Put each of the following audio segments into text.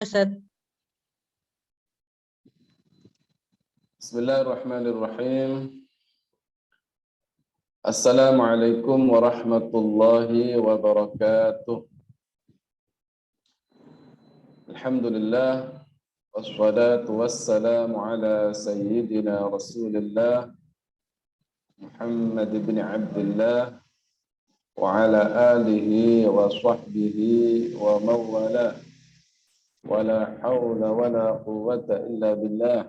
Ustaz. Bismillahirrahmanirrahim. Assalamualaikum warahmatullahi wabarakatuh. Alhamdulillah wassalatu wassalamu ala sayyidina Rasulillah Muhammad ibn Abdullah wa ala alihi wa sahbihi wa mawala wa la hawla wa la quwwata illa billah.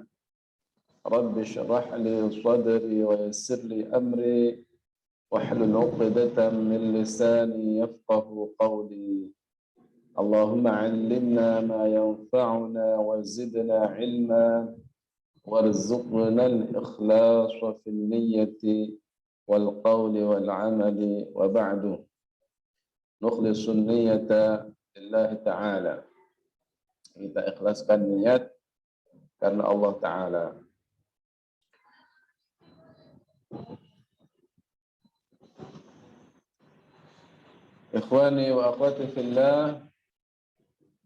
Rabbi syrah li sadri wa yassir li amri wahlul 'uqdatam min lisani yafqahu qawli. Allahumma 'allimna ma yanfa'una wa zidna 'ilma warzuqna al-ikhlasa fil niyyati wal qawli wal 'amali wa ba'du. Nukhlisu niyyata lillahi ta'ala. Kita ikhlaskan niat karena Allah Ta'ala. Ikhwani wa akhwati fillah,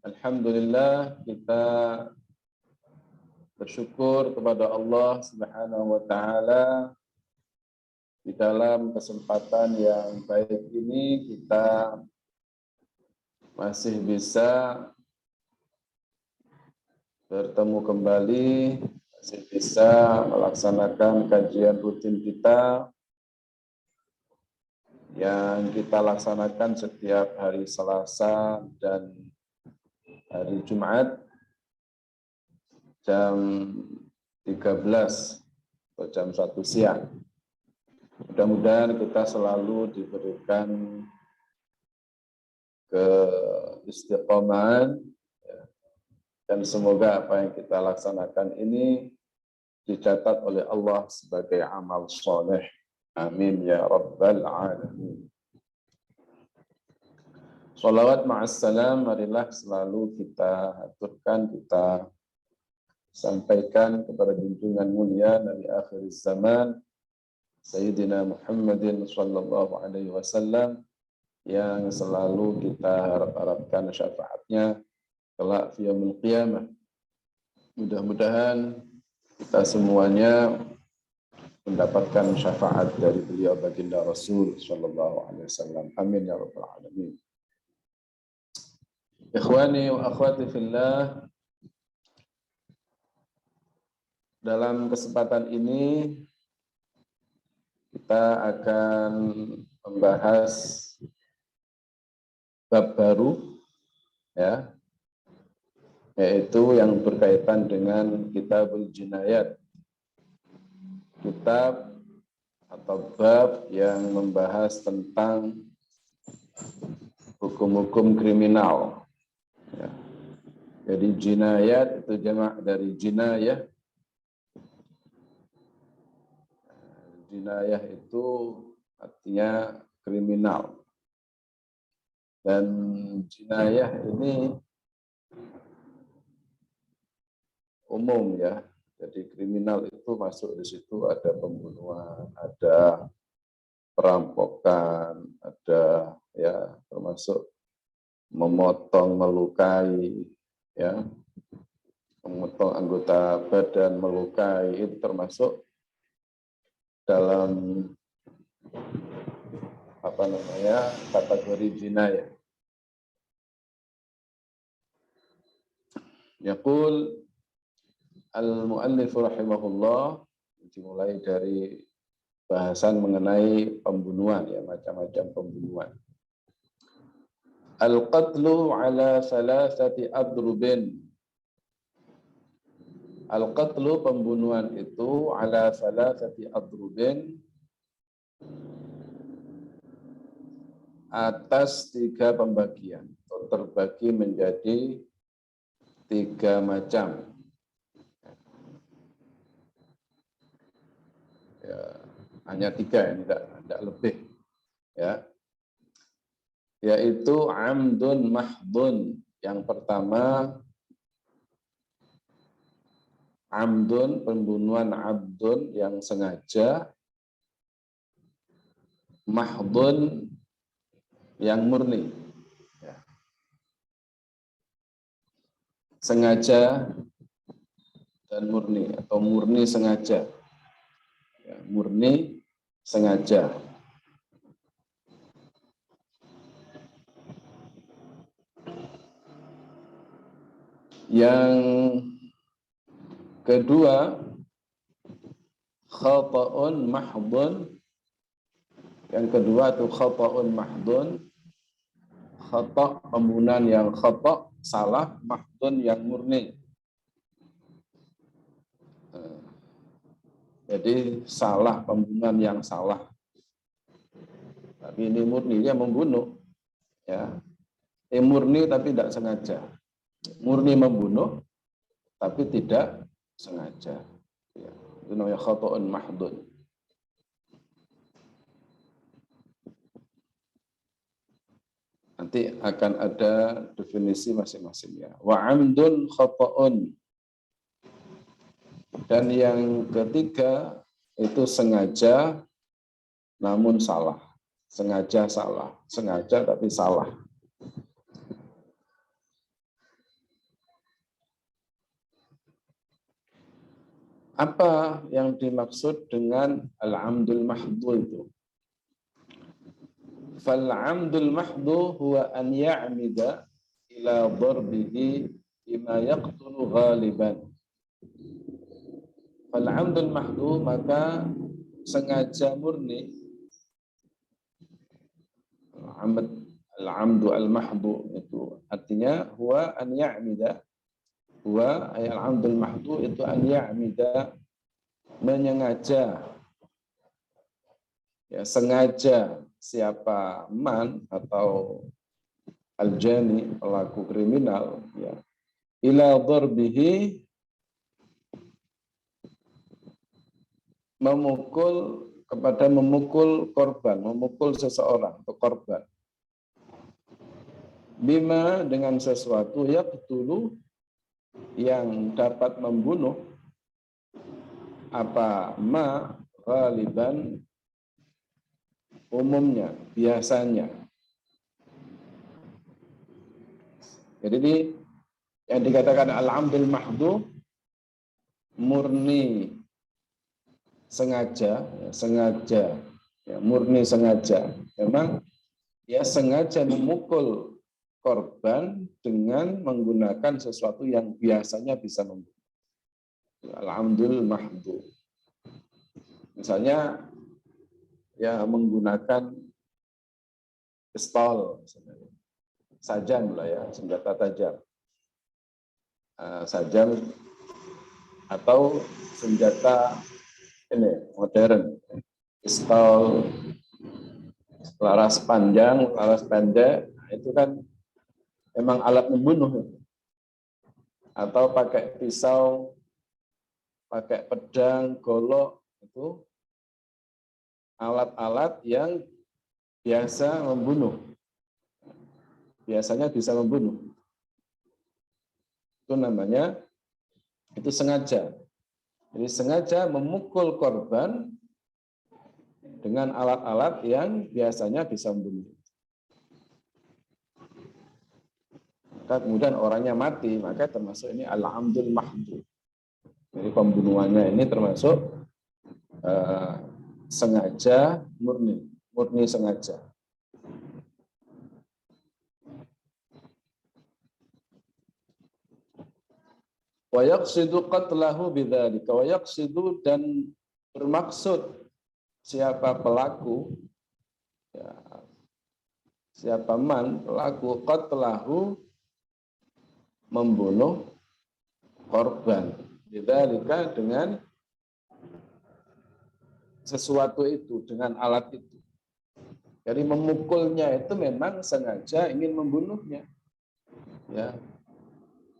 alhamdulillah kita bersyukur kepada Allah Subhanahu wa taala di dalam kesempatan yang baik ini kita masih bisa bertemu kembali, masih bisa melaksanakan kajian rutin kita yang kita laksanakan setiap hari Selasa dan hari Jumat jam 13 atau jam 1 siang. Mudah-mudahan kita selalu diberikan keistiqomahan dan semoga apa yang kita laksanakan ini dicatat oleh Allah sebagai amal soleh. Amin ya rabbal alamin. Shalawat ma'assalam, marilah selalu kita aturkan, kita sampaikan kepada junjungan mulia Nabi akhir zaman Sayyidina Muhammadin sallallahu alaihi wasallam yang selalu kita harapkan syafaatnya kelak di yaumil qiyamah. Mudah-mudahan kita semuanya mendapatkan syafaat dari beliau baginda Rasul sallallahu alaihi wasallam. Amin ya rabbal alamin. Ikhwani wa akhwati fillah, dalam kesempatan ini kita akan membahas bab baru ya, yaitu yang berkaitan dengan Kitabul Jinayat. Kitab atau bab yang membahas tentang hukum-hukum kriminal. Ya. Jadi jinayat itu jamak dari jinayah. Jinayah itu artinya kriminal. Dan jinayah ini umum ya. Jadi kriminal itu masuk di situ ada pembunuhan, ada perampokan, ada ya termasuk memotong, melukai, ya, memotong anggota badan, melukai itu termasuk dalam kategori jinayah. Yaqul al-muallif rahimahullah, dimulai dari bahasan mengenai pembunuhan ya, macam-macam pembunuhan. Al-qatlu ala salasati adrubin. Al-qatlu pembunuhan itu ala salasati adrubin, atas 3 pembagian atau terbagi menjadi 3 macam. Ya, hanya 3 ini tidak lebih ya. Yaitu amdun mahdun. Yang pertama amdun, pembunuhan abdun yang sengaja, mahdun yang murni. sengaja dan murni, atau murni sengaja. Ya, murni sengaja. Yang kedua, khata'un mahdhun. Yang kedua itu khata'un mahdhun. Khata' pembunuhan yang khata', salah, mahdhun yang murni. Jadi salah, pembunuhan yang salah. Tapi ini murninya membunuh. Ya. Murni tapi tidak sengaja. Murni membunuh tapi tidak sengaja. Ya. Itu namanya khata'un mahdhun. Nanti akan ada definisi masing-masing ya. Wa amdun khata'un. Dan yang ketiga itu sengaja namun salah. Sengaja salah. Sengaja tapi salah. Apa yang dimaksud dengan al-amdul mahdhu itu? Fal-amdul mahdhu huwa an ya'mida ila darbihi bima yaqtulu ghaliban. Fal-amdul mahdhu, maka sengaja murni. Al-amdu al-mahdhu itu artinya huwa an ya'mida. Huwa al-amdul mahdhu itu an ya'mida, menyengaja. Ya, sengaja siapa man atau al-jani, pelaku kriminal, ya, ila darbihi, memukul korban, memukul seseorang atau korban. Bima, dengan sesuatu yaqtulu, yang dapat membunuh, apa ma ghaliban, umumnya, biasanya. Jadi ini yang dikatakan al-amdul mahdhu, murni sengaja, ya, murni sengaja. Memang ya sengaja memukul korban dengan menggunakan sesuatu yang biasanya bisa membunuh. Al-amdul mahdhu. Misalnya ya menggunakan pistol, sajam lah ya, senjata tajam. Sajam atau senjata ini modern, pistol laras panjang, laras pendek, nah, itu kan memang alat membunuh. Atau pakai pisau, pakai pedang, golok, itu alat-alat yang biasa membunuh. Biasanya bisa membunuh. Itu namanya, itu sengaja. Jadi sengaja memukul korban dengan alat-alat yang biasanya bisa membunuh. Maka kemudian orangnya mati, maka termasuk ini al-amdul mahdhu. Jadi pembunuhannya ini termasuk sengaja murni sengaja. Wa yaqsidu qatlahu bidzalika, wa yaqsidu, dan bermaksud siapa pelaku, ya, siapa man pelaku, qatlahu, membunuh korban, bidzalika, dengan sesuatu itu, dengan alat itu. Jadi memukulnya itu memang sengaja ingin membunuhnya. Ya.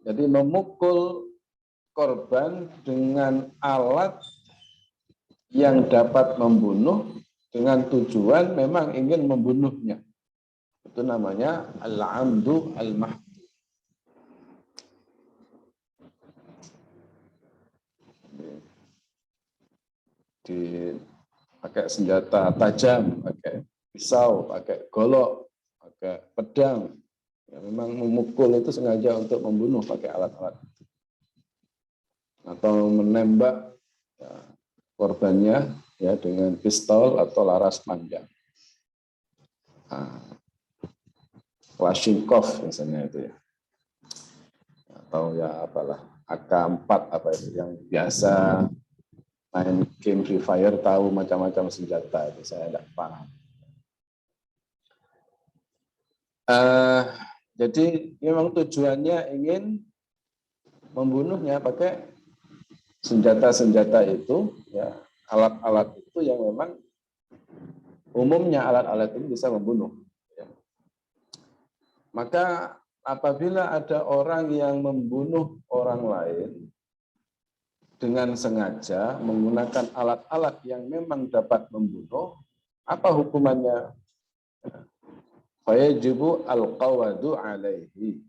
Jadi memukul korban dengan alat yang dapat membunuh dengan tujuan memang ingin membunuhnya. Itu namanya al-amdu al-mahdhu. Pakai senjata tajam, pakai pisau, pakai golok, pakai pedang, Ya, memang memukul itu sengaja untuk membunuh pakai alat-alat atau menembak ya, korbannya ya dengan pistol atau laras panjang. Nah, Kalashnikov misalnya itu ya, atau ya apalah AK-4 apa itu yang biasa main game Free Fire tahu macam-macam senjata itu saya tidak paham. Jadi memang tujuannya ingin membunuhnya pakai senjata-senjata itu, ya alat-alat itu yang memang umumnya alat-alat ini bisa membunuh. Ya. Maka apabila ada orang yang membunuh orang lain dengan sengaja menggunakan alat-alat yang memang dapat membunuh, apa hukumannya? Fayajibu al-qawadu alaihi.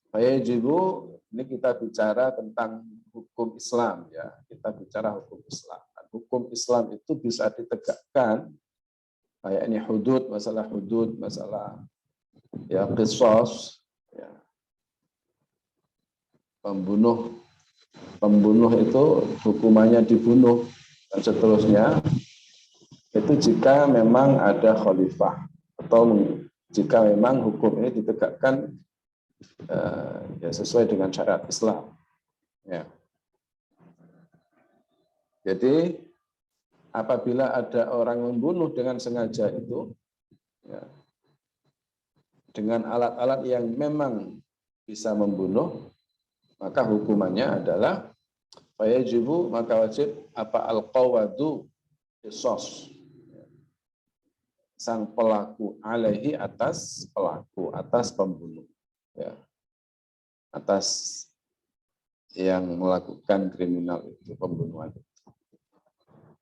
Fayajibu, ini kita bicara tentang hukum Islam ya. Kita bicara hukum Islam. Hukum Islam itu bisa ditegakkan kayak ini hudud, masalah ya qisas ya. Pembunuh itu hukumannya dibunuh dan seterusnya. Itu jika memang ada khalifah atau jika memang hukum ini ditegakkan ya sesuai dengan syariat Islam. Ya. Jadi apabila ada orang membunuh dengan sengaja itu, ya, dengan alat-alat yang memang bisa membunuh, maka hukumannya adalah fayajibu, maka wajib apa al-qawadu qisas. Sang pelaku alaihi, atas pelaku, atas pembunuh. Ya. Atas yang melakukan kriminal itu, pembunuhan itu.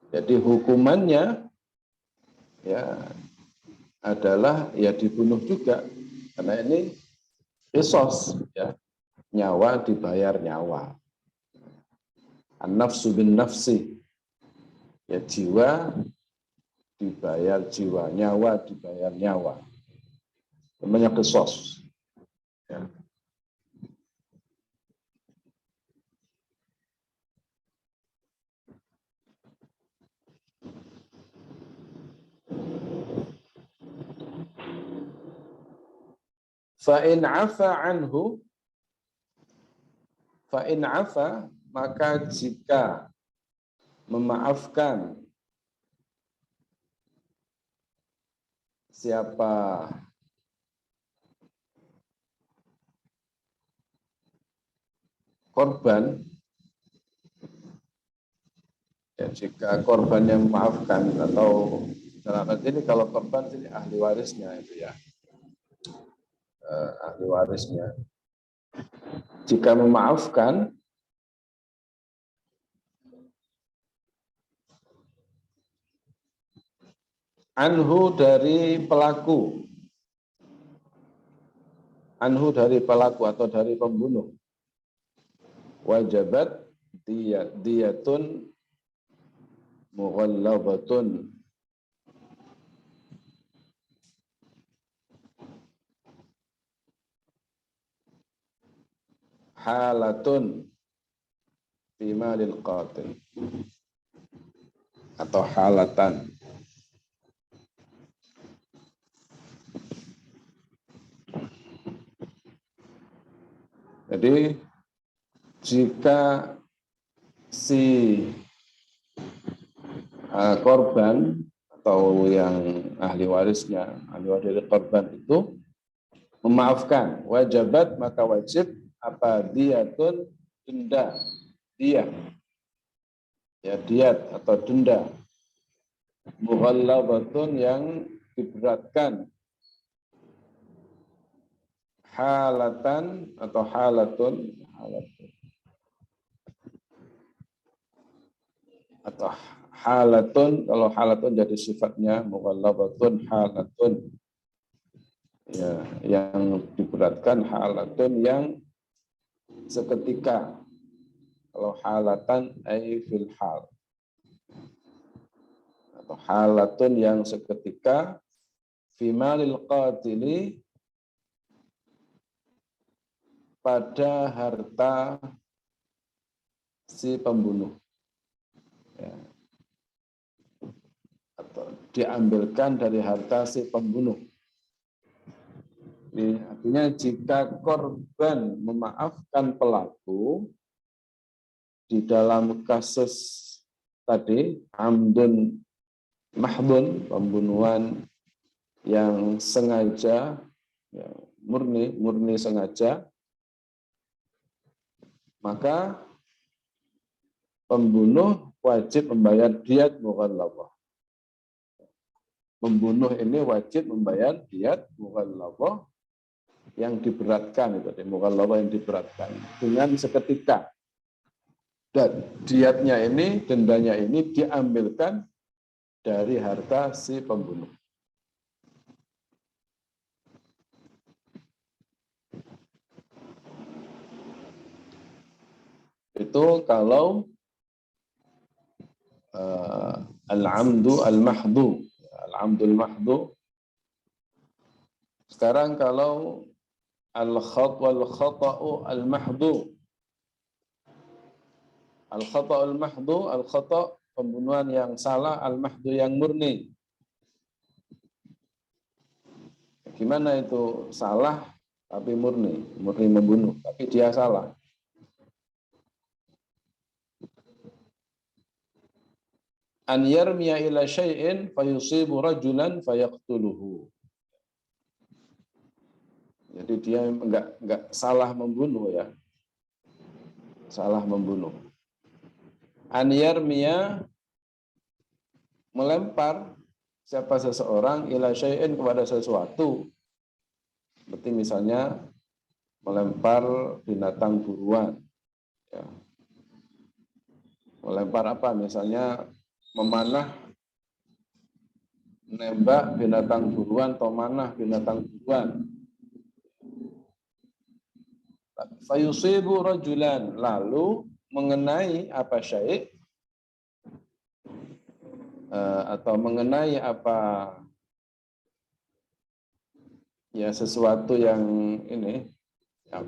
Jadi hukumannya ya adalah ya dibunuh juga, karena ini qisas ya, nyawa dibayar nyawa, an-nafsu bin nafsi ya, jiwa dibayar jiwa, nyawa dibayar nyawa, namanya qisas ya. Fa'in afa anhu, fa'in afa, maka jika memaafkan siapa korban, ya jika korban yang memaafkan, atau dalam arti ini kalau korban jadi ahli warisnya itu ya, ahli warisnya. Jika memaafkan anhu dari pelaku, anhu dari pelaku atau dari pembunuh, wajabat diyatun mughallabatun, halatun fi malil qatil, atau halatan. Jadi jika si korban atau yang ahli warisnya, ahli waris korban itu memaafkan, wajabat, maka wajib apa diyatun, denda, dia ya, diat atau denda, mughallabatun yang diberatkan, halatan atau halatun atau halatun, kalau halatun jadi sifatnya mughallabatun, halatun ya, yang diberatkan, halatun yang seketika. Kalau halatan ay fil hal, atau halatun yang seketika, fi malil qatili, pada harta si pembunuh. Ya. Atau diambilkan dari harta si pembunuh. Ini artinya jika korban memaafkan pelaku di dalam kasus tadi, amdun mahdun, pembunuhan yang sengaja, ya, murni sengaja, maka pembunuh wajib membayar diat mughalladzah. Membunuh ini wajib membayar diat mughalladzah yang diberatkan, itu mughalladzah yang diberatkan dengan seketika. Dan diatnya ini, dendanya ini diambilkan dari harta si pembunuh. Itu kalau al-amdu al-mahdu. Al-amdul mahdu. Sekarang kalau al-khata'u al-mahdu. Al-khata'u al-mahdu, al-khata' pembunuhan yang salah, al-mahdu yang murni. Gimana itu salah tapi murni membunuh, tapi dia salah. An yarmiya ila syai'in fayusibu rajulan fayaqtuluhu. Jadi dia enggak salah membunuh, ya. Salah membunuh. An yarmiya, melempar siapa seseorang ila syai'in, kepada sesuatu. Seperti misalnya melempar binatang buruan. Ya. Melempar apa? Misalnya memanah, menembak binatang buruan atau manah binatang buruan. Fayusibu rajulan, lalu mengenai apa syai' atau mengenai apa, ya, sesuatu yang ini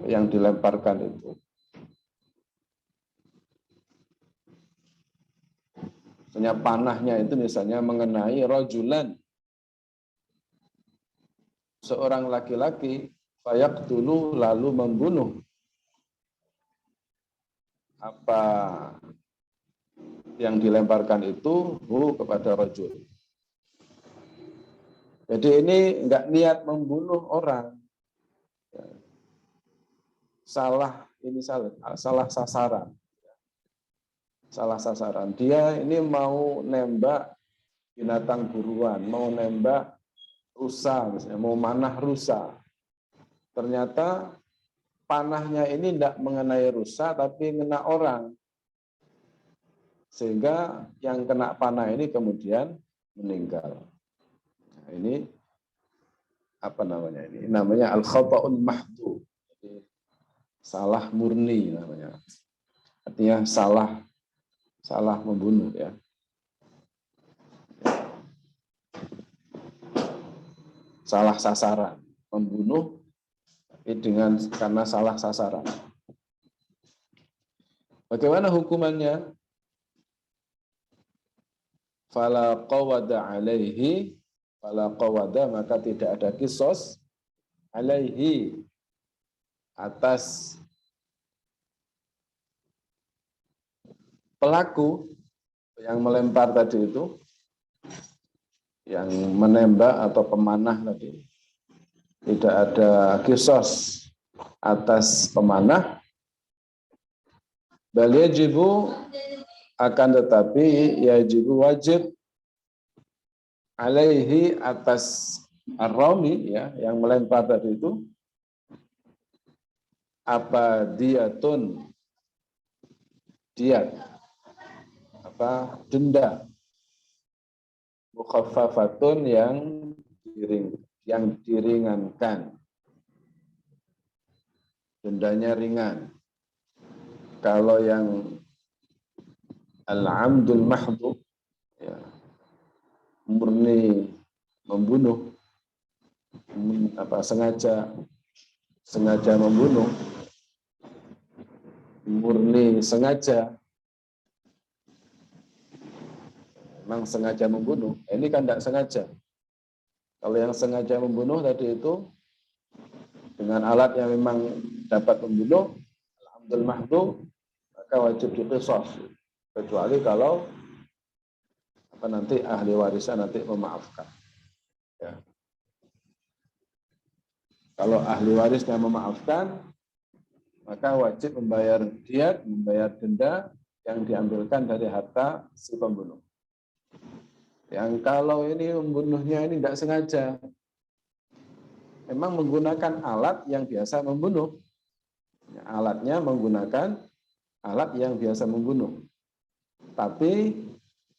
yang dilemparkan itu. Misalnya panahnya itu misalnya mengenai rajulan, seorang laki-laki, fayaqtulu, lalu membunuh apa yang dilemparkan itu kepada rajul. Jadi ini enggak niat membunuh orang. Salah sasaran. Salah sasaran. Dia ini mau nembak binatang buruan, mau nembak rusa, misalnya mau manah rusa. Ternyata panahnya ini tidak mengenai rusa, tapi kena orang. Sehingga yang kena panah ini kemudian meninggal. Nah, ini apa namanya ini? Namanya al-khata'ul mahdu. Salah murni namanya. Artinya salah membunuh, ya. Salah sasaran, membunuh karena salah sasaran. Bagaimana hukumannya? Fala qawada alaihi, fala qawada, maka tidak ada kisos alaihi, atas pelaku yang melempar tadi itu, yang menembak atau pemanah tadi. Tidak ada kisos atas pemanah. Bal yajibu, akan tetapi yajibu, wajib, alaihi, atas ar-rami, ya, yang melempar tadi itu, apa diatun, diat, apa denda, mukhaffafatun, yang diringankan, dendanya ringan. Kalau yang al-amdul mahdu, ya, murni membunuh, sengaja membunuh, murni sengaja, memang sengaja membunuh. Ini kan tidak sengaja. Kalau yang sengaja membunuh tadi itu dengan alat yang memang dapat membunuh, alhamdulillah mahdu, maka wajib diqisas. Kecuali kalau nanti ahli warisnya nanti memaafkan. Ya. Kalau ahli warisnya memaafkan, maka wajib membayar diat, membayar denda yang diambilkan dari harta si pembunuh. Yang kalau ini membunuhnya ini tidak sengaja, memang menggunakan alat yang biasa membunuh. Alatnya menggunakan alat yang biasa membunuh. Tapi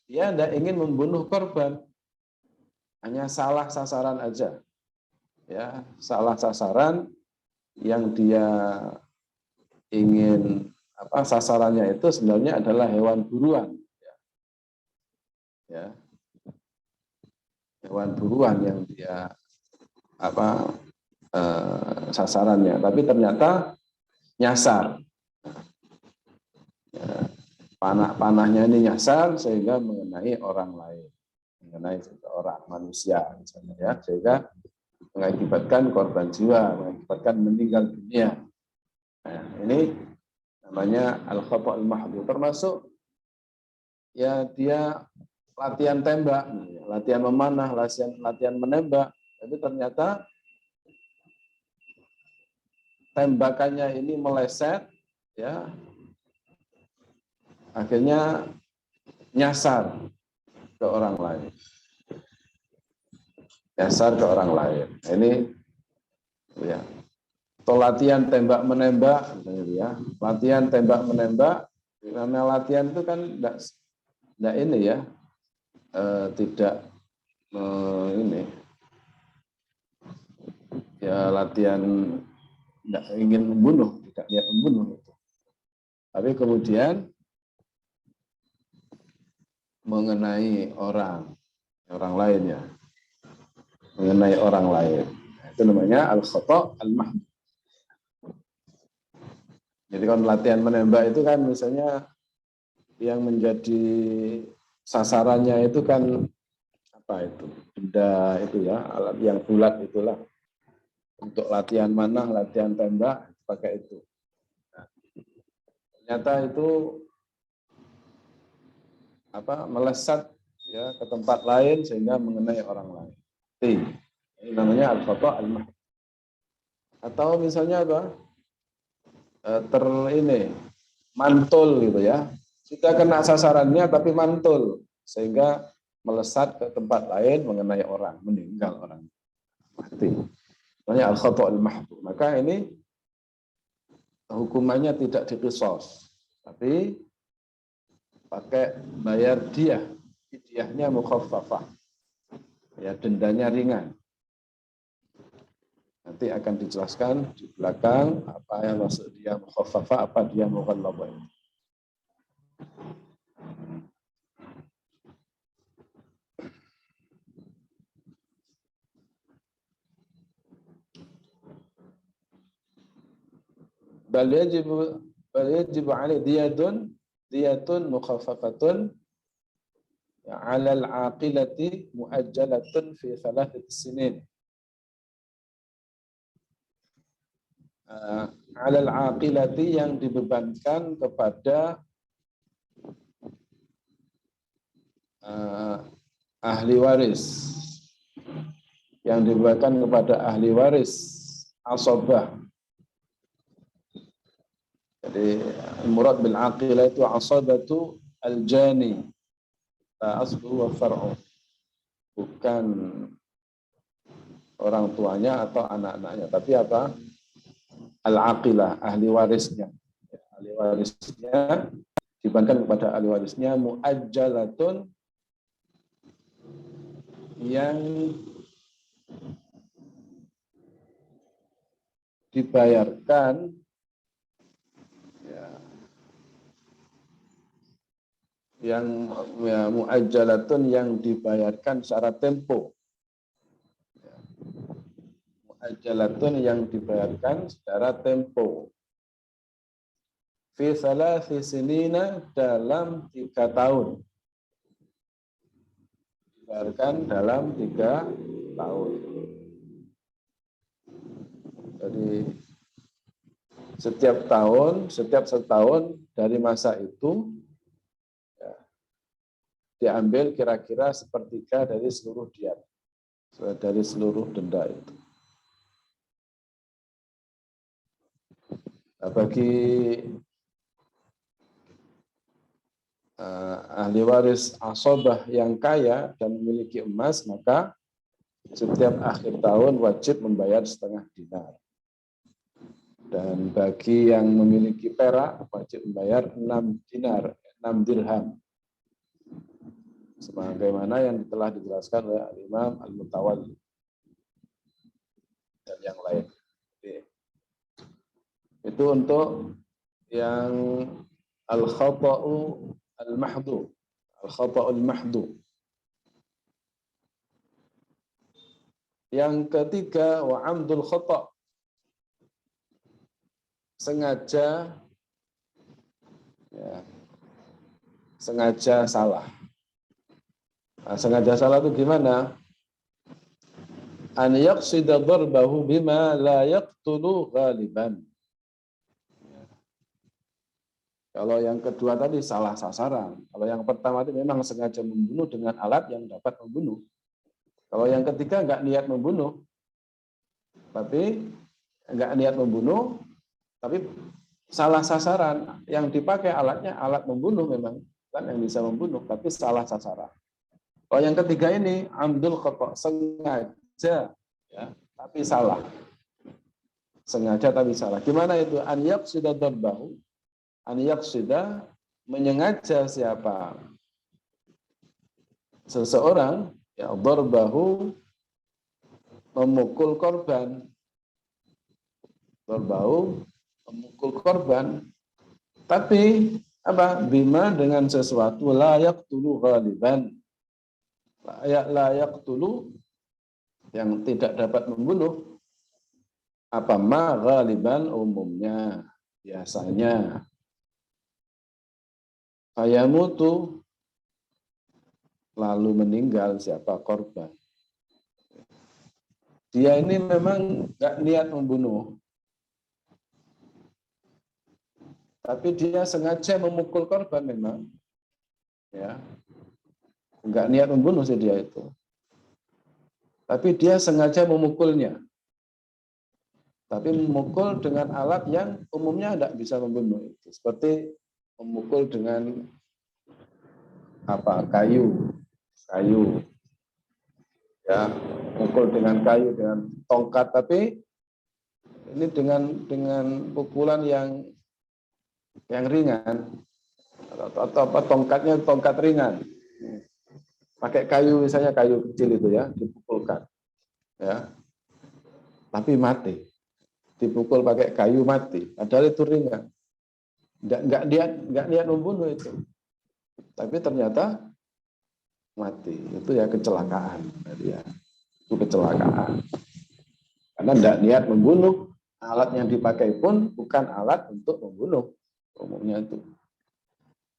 dia tidak ingin membunuh korban, hanya salah sasaran aja. Ya, salah sasaran yang dia ingin sasarannya itu sebenarnya adalah hewan buruan. Ya. Hewan buruan yang dia sasarannya, tapi ternyata nyasar. Ya, panahnya ini nyasar sehingga mengenai orang lain, mengenai seorang manusia misalnya, ya, sehingga mengakibatkan korban jiwa, mengakibatkan meninggal dunia. Nah, ini namanya al-khata' al-mahdhu, termasuk ya dia latihan tembak, latihan memanah, latihan menembak, tapi ternyata tembakannya ini meleset, ya, akhirnya nyasar ke orang lain. Nyasar ke orang lain. Ini ya. Atau latihan tembak menembak, ya. Latihan tembak menembak, karena latihan itu kan tidak ini ya, tidak ini ya, latihan tidak ingin membunuh, tidak niat membunuh. Tapi kemudian mengenai orang lain, ya, mengenai orang lain, itu namanya al-khata' al-mahdhu. Jadi kalau latihan menembak itu kan misalnya yang menjadi sasarannya itu kan apa itu, benda itu ya, alat yang bulat itulah. Untuk latihan manah, latihan tembak pakai itu. Nah, ternyata itu melesat ya ke tempat lain sehingga mengenai orang lain. Ini namanya al-khata' al-mahdhu. Atau misalnya mantul gitu ya. Sudah kena sasarannya tapi mantul sehingga melesat ke tempat lain mengenai orang, meninggal orang, mati. Namanya al-khata' al-mahdhu. Maka ini hukumannya tidak diqisas, tapi pakai bayar diah. Diahnya mukhaffafah. Ya, dendanya ringan. Nanti akan dijelaskan di belakang apa yang maksud dia mukhaffafah, apa dia mughallabah. Bal yajib alaihi diyatun mukhaffafatun 'ala al-'aqilati muajjalatun fi 3 sinin. 'Ala al-'aqilati yang dibebankan kepada ahli waris. Yang dibebankan kepada ahli waris asabah. Jadi murad bil aqilah itu asabatu al-jani, aslu wa far'u. Bukan orang tuanya atau anak-anaknya, tapi apa? Al-aqilah, ahli warisnya. Ahli warisnya dibebankan kepada ahli warisnya muajjalatun yang dibayarkan muajjalatun yang dibayarkan secara tempo. Muajjalatun yang dibayarkan secara tempo. fi thalathi sinina, dalam 3 tahun. Dibayarkan dalam 3 tahun. Jadi setiap setahun dari masa itu ya, diambil kira-kira sepertiga dari seluruh diat, dari seluruh denda itu. Nah, bagi ahli waris asobah yang kaya dan memiliki emas, maka setiap akhir tahun wajib membayar setengah dinar. Dan bagi yang memiliki perak wajib membayar 6 dinar, 6 dirham. Sebagaimana yang telah dijelaskan oleh Imam Al-Mutawalli dan yang lain. Itu untuk yang al-khata'u al-mahdhu. Al-khata'u al-mahdhu. Yang ketiga, wa amdul khata'. Sengaja ya, sengaja salah. Nah, sengaja salah itu gimana? An yaqsida darbahu bima la yaqtulu ghaliban. Kalau yang kedua tadi salah sasaran. Kalau yang pertama itu memang sengaja membunuh dengan alat yang dapat membunuh. Kalau yang ketiga nggak niat membunuh, tapi salah sasaran. Yang dipakai alatnya alat membunuh memang kan yang bisa membunuh, tapi salah sasaran. Kalau yang ketiga ini amdul khata', sengaja ya, tapi salah. Sengaja tapi salah. Gimana itu? An yaqsida darbahu. An yaqsida, menyengaja siapa? Seseorang ya darbahu, memukul korban. Darbahu, memukul korban. Tapi apa? Bima, dengan sesuatu layak tulu ghaliban. Layak tulu, yang tidak dapat membunuh. Apa ma ghaliban, umumnya, biasanya. Fayamutu, lalu meninggal siapa? Korban. Dia ini memang nggak niat membunuh, tapi dia sengaja memukul korban memang, ya, nggak niat membunuh sih dia itu, tapi dia sengaja memukulnya, tapi memukul dengan alat yang umumnya tidak bisa membunuh, itu seperti memukul dengan apa? Kayu, ya, memukul dengan kayu, dengan tongkat, tapi ini dengan pukulan yang ringan, atau apa, tongkatnya tongkat ringan, pakai kayu, misalnya kayu kecil itu ya, dipukulkan ya, tapi mati, dipukul pakai kayu mati, padahal itu ringan, nggak niat membunuh itu, tapi ternyata mati. Itu ya kecelakaan, ya, itu kecelakaan karena nggak niat membunuh. Alat yang dipakai pun bukan alat untuk membunuh, umumnya itu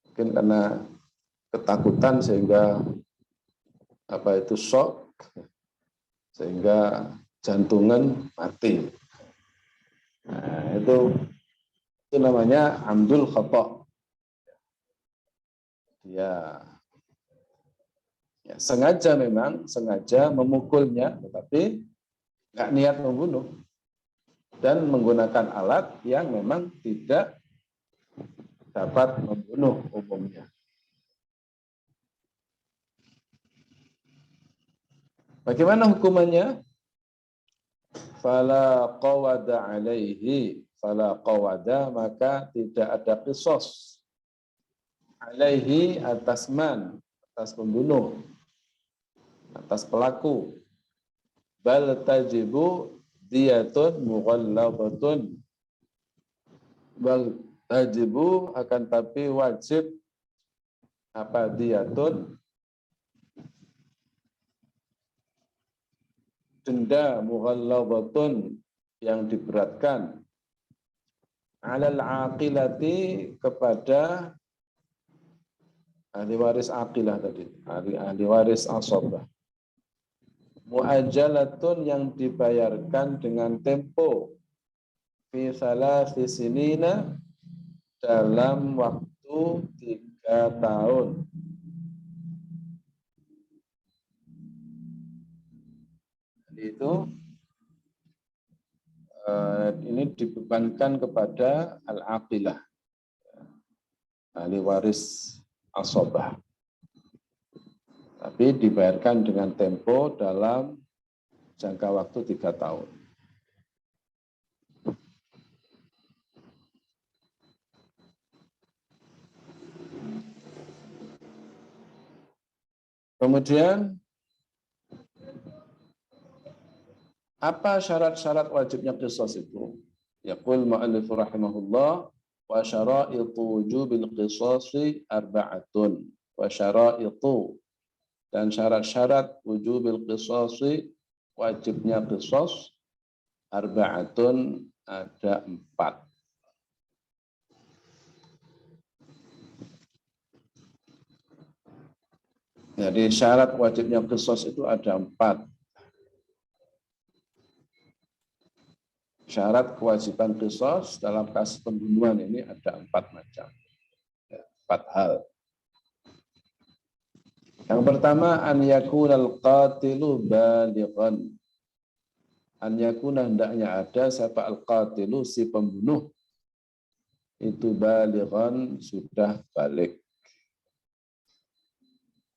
mungkin karena ketakutan sehingga apa itu shock, sehingga jantungan mati. Nah, itu namanya amdul khata'. Ya, sengaja, memang sengaja memukulnya, tetapi nggak niat membunuh dan menggunakan alat yang memang tidak dapat membunuh umumnya. Bagaimana hukumannya? Fala qawada alaihi, fala qawada, maka tidak ada qisas. Alaihi, atas man, atas pembunuh, atas pelaku. Bal tajibu diyatun mughalladhatun. Bal tajibu, akan tapi wajib apa? Diyatun, denda, mughalladhatun, yang diberatkan. 'alal 'aqilati kepada ahli waris aqilah tadi, ahli waris asabah. Mu'ajjalatun yang dibayarkan dengan tempo fi salasi sinina dalam waktu 3 tahun. Jadi itu ini dibebankan kepada al-aqilah, ahli waris asabah. Tapi dibayarkan dengan tempo dalam jangka waktu 3 tahun. Kemudian apa syarat-syarat wajibnya qisas itu? Yaqul mu'allif rahimahullah wa syara'itu wujubil qisasi arba'atun. Wa syara'itu, dan syarat-syarat wujubil qisasi, wajibnya qisas, arba'atun, ada 4. Jadi syarat wajibnya qisas itu ada 4. Syarat kewajiban qisas dalam kasus pembunuhan ini ada 4 macam. 4 hal. Yang pertama, an yakunal qatilu balighan. An yakuna, hendaknya ada siapa al-qatilu, si pembunuh itu balighan, sudah balik.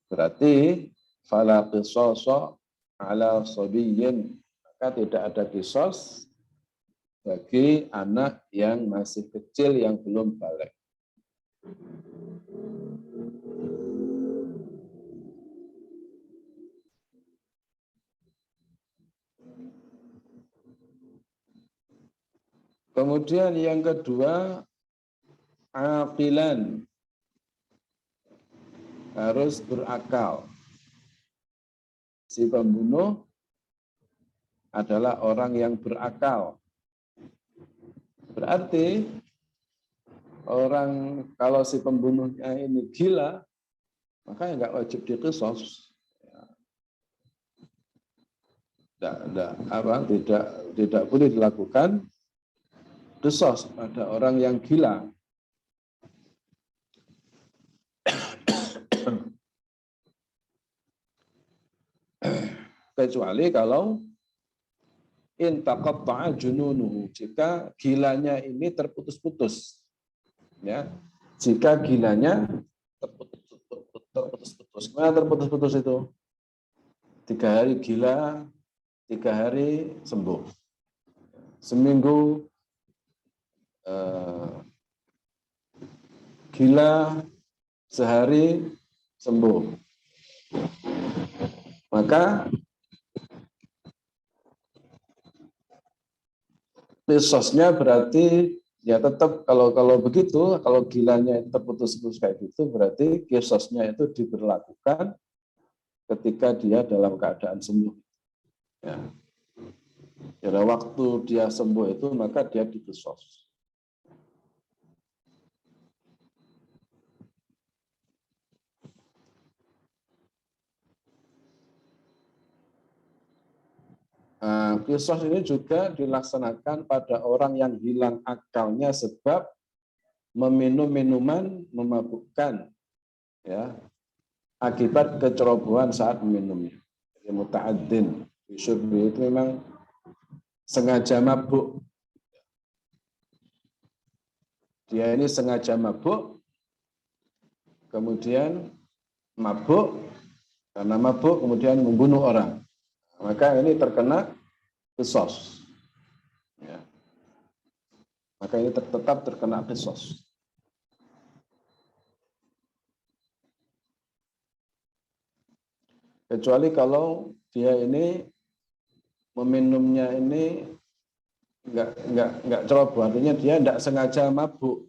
Berarti fala qisasa ala sabiyyin, maka tidak ada qisas bagi anak yang masih kecil yang belum balik. Kemudian yang kedua, aqilan, harus berakal. Si pembunuh adalah orang yang berakal. Berarti orang, kalau si pembunuhnya ini gila, maka nggak wajib diqisas. Tidak boleh dilakukan qisas pada orang yang gila. Kecuali kalau in taqatta'a jununuhu, jika gilanya ini terputus-putus. Ya, jika gilanya terputus-putus. Mana terputus-putus itu? 3 hari gila, 3 hari sembuh. Seminggu gila, sehari sembuh. Maka qisasnya berarti ya tetap, kalau begitu, kalau gilanya terputus-putus kayak gitu, berarti qisasnya itu diberlakukan ketika dia dalam keadaan sembuh. Ya. Pada waktu dia sembuh itu, maka dia diqisas. Qisas ini juga dilaksanakan pada orang yang hilang akalnya sebab meminum minuman memabukkan, ya, akibat kecerobohan saat meminumnya. Jadi muta'addin, syurbi itu memang sengaja mabuk. Dia ini sengaja mabuk, kemudian mabuk, karena mabuk kemudian membunuh orang. Maka ini terkena qisas. Ya. Maka ini tetap terkena qisas. Kecuali kalau dia ini meminumnya ini enggak ceroboh, artinya dia enggak sengaja mabuk.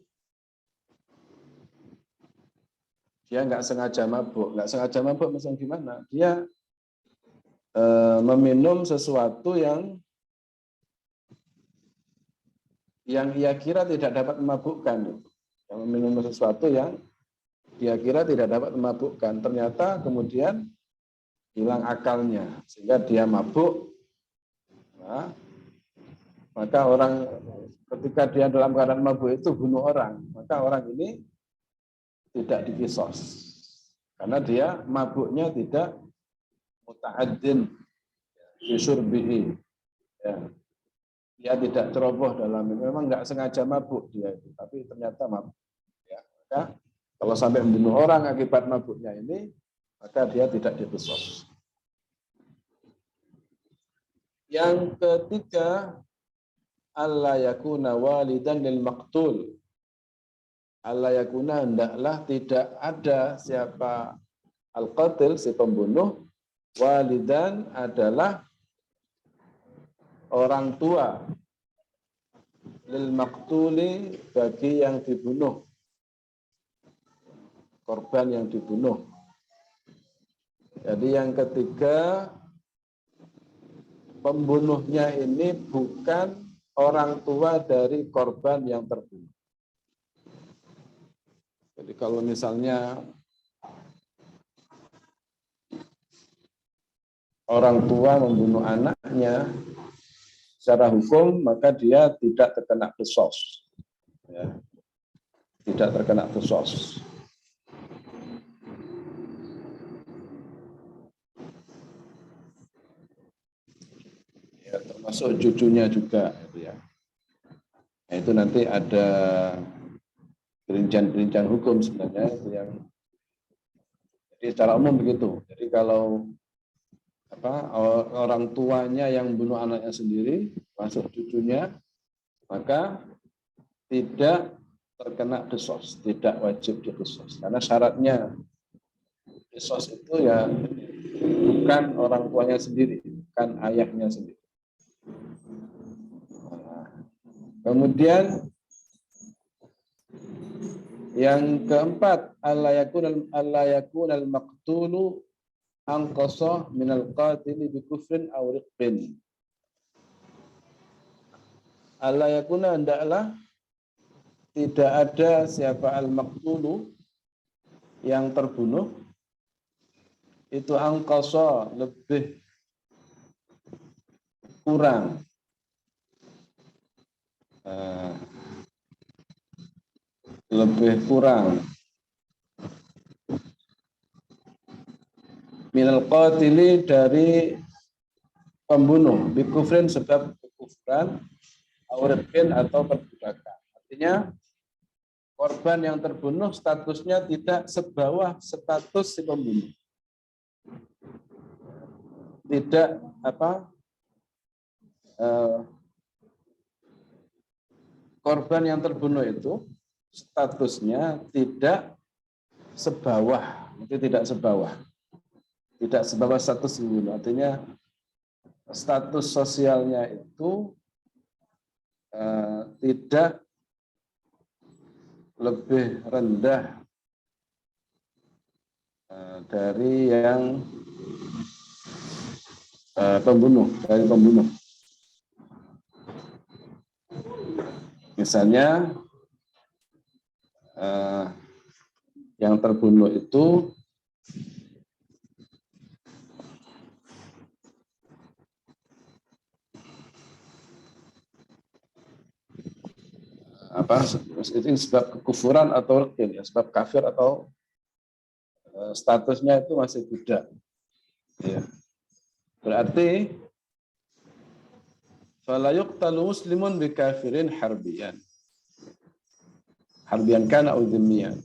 Dia enggak sengaja mabuk. Enggak sengaja mabuk maksudnya gimana? Dia meminum sesuatu yang yang ia kira tidak dapat memabukkan. Yang minum sesuatu yang dia kira tidak dapat memabukkan, ternyata kemudian hilang akalnya sehingga dia mabuk. Nah, maka orang ketika dia dalam keadaan mabuk itu bunuh orang, maka orang ini tidak dikisos karena dia mabuknya tidak muta'addin bisyurbihi. Ya. Dia tidak ceroboh dalam ini, memang nggak sengaja mabuk dia itu, tapi ternyata mabuk. Ya. Maka kalau sampai membunuh orang akibat mabuknya ini, maka dia tidak dikisos. Yang ketiga, alla yakuna walidan lil maqtul. Alla yakuna, hendaklah tidak ada siapa al-qatil, si pembunuh, walidan adalah orang tua, lil maqtuli, bagi yang dibunuh, korban yang dibunuh. Jadi yang ketiga, pembunuhnya ini bukan orang tua dari korban yang terbunuh. Jadi kalau misalnya orang tua membunuh anaknya secara hukum, maka dia tidak terkena qisas. Ya, tidak terkena qisas. Ya, termasuk cucunya juga, gitu ya. Nah, itu nanti ada perincian-perincian hukum sebenarnya itu yang. Jadi secara umum begitu. Jadi kalau orang tuanya yang bunuh anaknya sendiri, masuk cucunya, maka tidak terkena qisas, tidak wajib diqisas. Karena syaratnya qisas itu ya bukan orang tuanya sendiri, bukan ayahnya sendiri. Nah, kemudian yang keempat, alla yakunal maqtulu anqasa minal qatili bi kufrin aw riqbin. Alla yakuna, hendaklah tidak ada siapa al-maqtulu, yang terbunuh, itu anqasa, lebih kurang, minal qatili, dari pembunuh, bi kufrin, sebab kekufuran, aw riqbin, atau perbudakan. Artinya korban yang terbunuh statusnya tidak sebawah status si pembunuh. Tidak korban yang terbunuh itu statusnya tidak sebawah, tidak sebawah status pembunuh. Artinya status sosialnya itu tidak lebih rendah dari yang pembunuh. Misalnya yang terbunuh itu itu sebab kekufuran atau ya, sebab kafir atau statusnya itu masih budak. Ya. Berarti fala yuqtalu muslimun bi kafirin harbiyan kana aw dhimmiyan.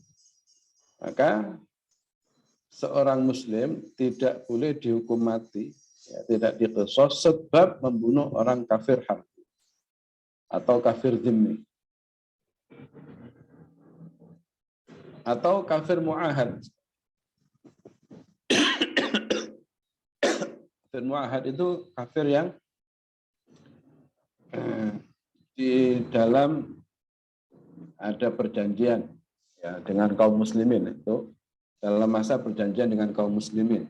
Maka seorang muslim tidak boleh dihukum mati, ya, tidak diqisas sebab membunuh orang kafir harbi atau kafir dhimmi atau kafir mu'ahad. Kafir mu'ahad itu kafir yang di dalam ada perjanjian, ya, dengan kaum muslimin, itu dalam masa perjanjian dengan kaum muslimin,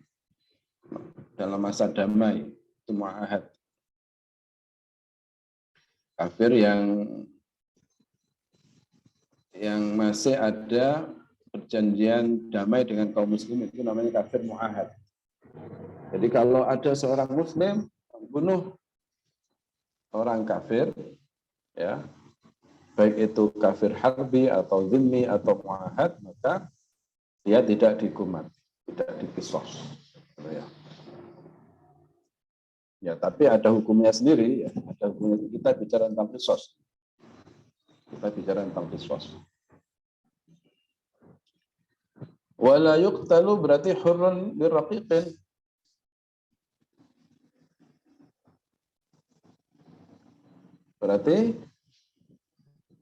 dalam masa damai, itu mu'ahad. Kafir yang yang masih ada perjanjian damai dengan kaum muslimin, itu namanya kafir mu'ahad. Jadi kalau ada seorang muslim membunuh orang kafir, ya, baik itu kafir harbi atau zimmi atau mu'ahad, maka dia tidak dihukum mati, tidak dikisos. Ya. Ya, tapi ada hukumnya sendiri, ya. Ada hukumnya. Kita bicara tentang kisos. Kita bicara tentang kisos. Wala yuqtalu berarti hurrun birraqiqin. Berarti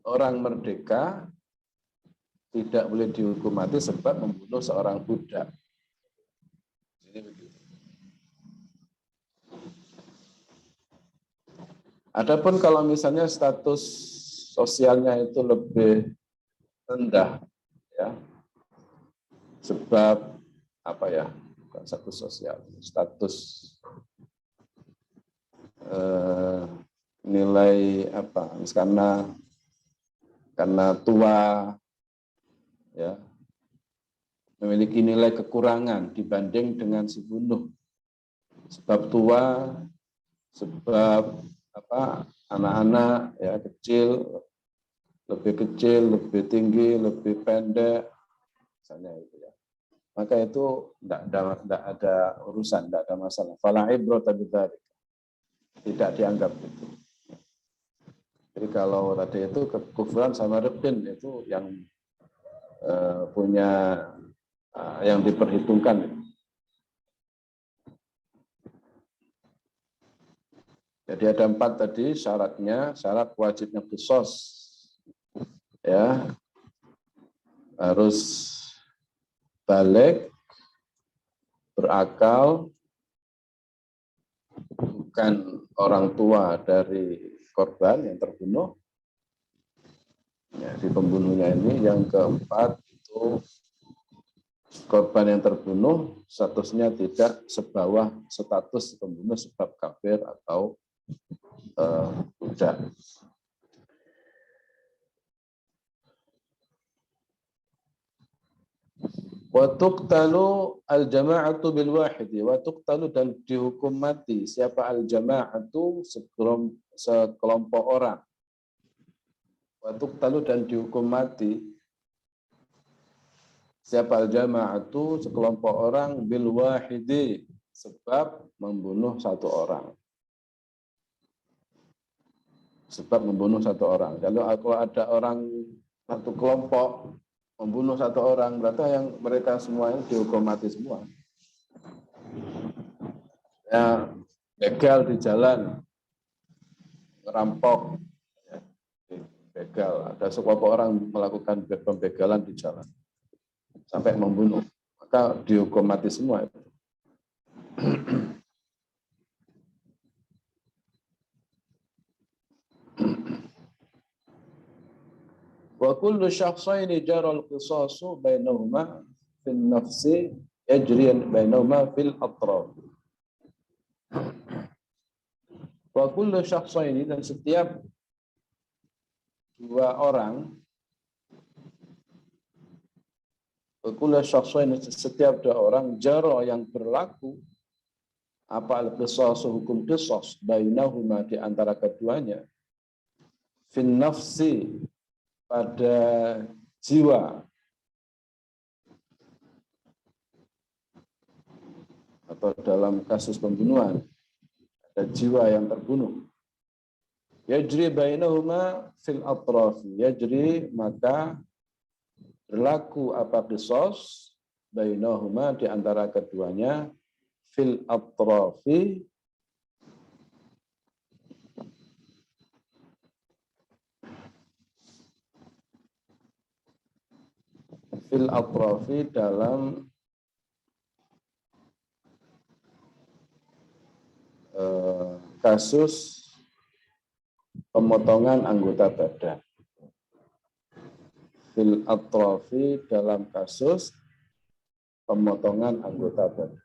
orang merdeka tidak boleh dihukum mati sebab membunuh seorang budak. Ini begitu. Adapun kalau misalnya status sosialnya itu lebih rendah, ya, sebab apa ya? Bukan status sosial, status nilai apa? Karena tua, ya, memiliki nilai kekurangan dibanding dengan si bunuh. Sebab tua, sebab apa, anak-anak ya kecil, lebih tinggi, lebih pendek, misalnya itu ya. Maka itu tidak ada urusan, tidak ada masalah. Fala ibrata bidzalik. Tidak dianggap itu. Jadi kalau tadi itu kekufuran sama ridin itu yang punya yang diperhitungkan. Jadi ada 4 tadi syaratnya, syarat wajibnya qisas. Ya. Harus balik, berakal, bukan orang tua dari korban yang terbunuh. Ya, di pembunuhnya ini yang keempat itu korban yang terbunuh statusnya tidak sebawah status pembunuh sebab kafir atau budak. Wa tuqtalu al-jama'atu bil wahidi, wa tuqtalu dan dihukum mati siapa al-jama'atu sekelompok orang. Wa tuqtalu dan dihukum mati siapa al-jama'atu sekelompok orang bil wahidi sebab membunuh satu orang. Sebab membunuh satu orang. Kalau ada orang satu kelompok membunuh satu orang, berarti yang mereka semuanya dihukum mati semua. Ya, begal di jalan, ngerampok, ya, begal. Ada sekelompok orang melakukan pembegalan di jalan sampai membunuh, maka dihukum mati semua. Wa kullu syakhsaini jaral qisasu bainahuma fil nafsi yajri bainahuma fil atraf. Wa kullu syakhsaini dan setiap dua orang, wa kullu syakhsaini setiap dua orang jara yang berlaku apa al-qisasu hukum qisas bainahuma di antara keduanya fil nafsi pada jiwa atau dalam kasus pembunuhan ada jiwa yang terbunuh. Yajri bainahuma fil atrafi. Yajri maka berlaku apa qisas bainahuma di antara keduanya fil atrafi fil atrafi dalam kasus pemotongan anggota badan. Fil atrafi dalam kasus pemotongan anggota badan.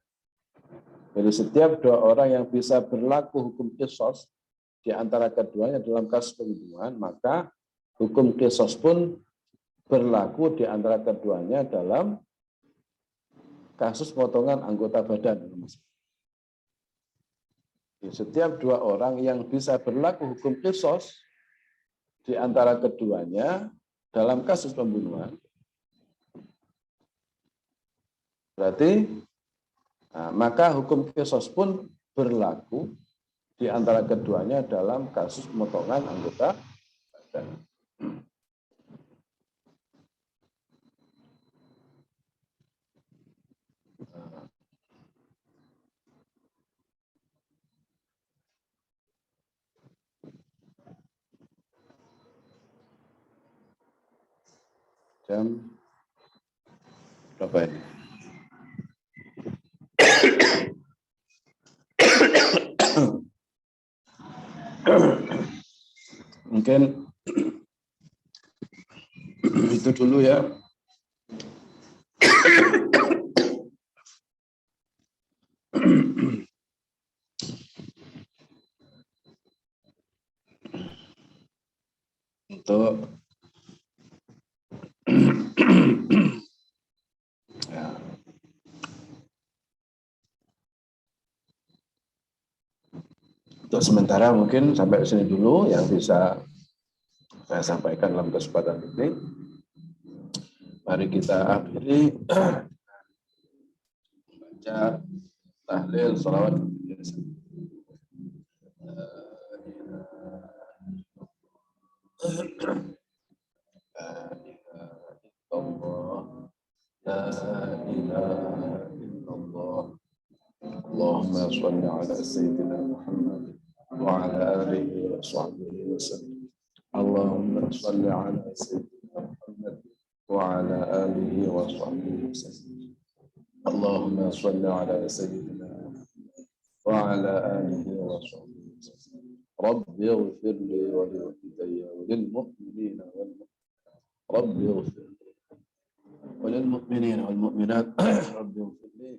Jadi setiap dua orang yang bisa berlaku hukum qisas di antara keduanya dalam kasus pembunuhan, maka hukum qisas pun berlaku di antara keduanya dalam kasus potongan anggota badan. Setiap dua orang yang bisa berlaku hukum qisas di antara keduanya dalam kasus pembunuhan, berarti maka hukum qisas pun berlaku di antara keduanya dalam kasus pemotongan anggota badan. Jam berapa ini? Mungkin itu dulu ya. Untuk ya. Untuk sementara mungkin sampai sini dulu yang bisa saya sampaikan dalam kesempatan ini. Mari kita akhiri baca tahlil shalawat biasa. La ilaha illallah. Allahumma shalli ala sayyidina Muhammad wa ala alihi wa sahbihi wasallam. Allahumma shalli ala sayyidina Muhammad wa ala alihi wa sahbihi wasallam. Allahumma shalli ala sayyidina Muhammad wa ala alihi wa sahbihi wasallam. Rabbi ighfir li wa liwalidayya wa lil mu'minina wal mu'minat. Rabbi ighfir li wa lil mu'minina wal mu'minat. Rabbi ighfir li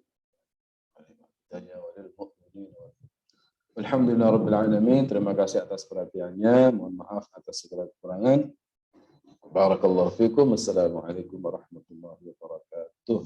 Alhamdulillah Rabbil Alamin. Terima kasih atas perhatiannya. Mohon maaf atas segala kekurangan. Barakallahu fikum. Assalamualaikum warahmatullahi wabarakatuh.